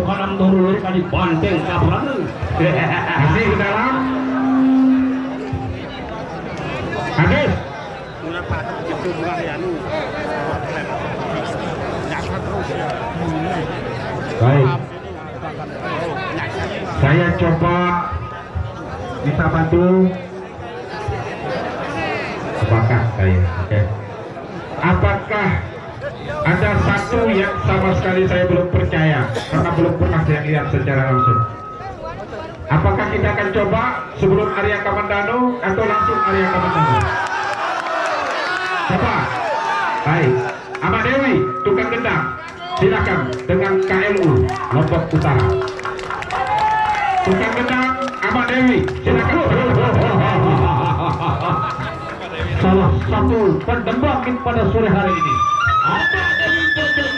kadang dulu kali banteng kapan masih ke dalam habis baik saya coba bisa bantu apakah saya oke. Apakah ada satu yang sama sekali saya belum percaya karena belum pernah saya lihat secara langsung. Apakah kita akan coba sebelum Arya Kamandano atau langsung Arya Kamandano? Coba. Baik. Ahmad Dewi, tukang gendang. Silakan dengan KLU Lombok Utara. Tukang gendang Ahmad Dewi, silakan. salah satu pendembangin pada sore hari ini ada dari Tonton